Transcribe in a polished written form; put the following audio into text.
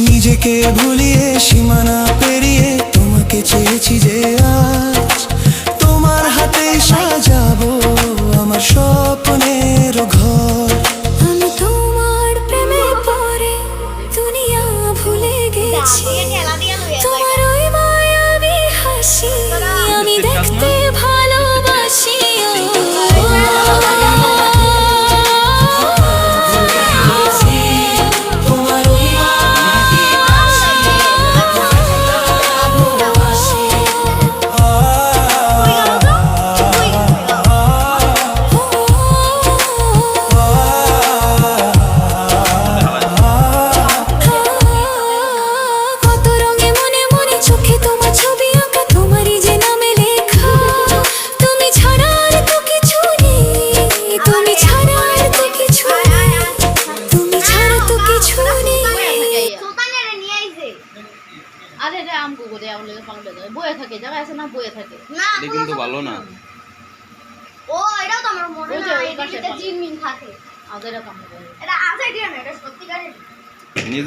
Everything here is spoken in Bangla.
নিজেকে ভুলিয়ে সীমানা পেরিয়ে তোমাকে চেয়েছি যে আজ তোমার হাতে সাজাবো আমার স্বপ্নের ঘর। আমি তোমার প্রেমে পড়ে দুনিয়া ভুলে গেছি, তোমার ওই মায়াবী হাসি আমি দেখতে ভালোবাসি। আরে রে আমগো গোদে আমলে পাংলে যায় বয়ে থাকে জায়গা আছে না বয়ে থাকে না এটা কিন্তু ভালো না। ও এটাও তো আমার মনে ওই যে হয় ওই পাশে এটা জিনমিন থাকে। আদের কাম করে এটা আছে কি না, এটা সত্যিকারের নিজে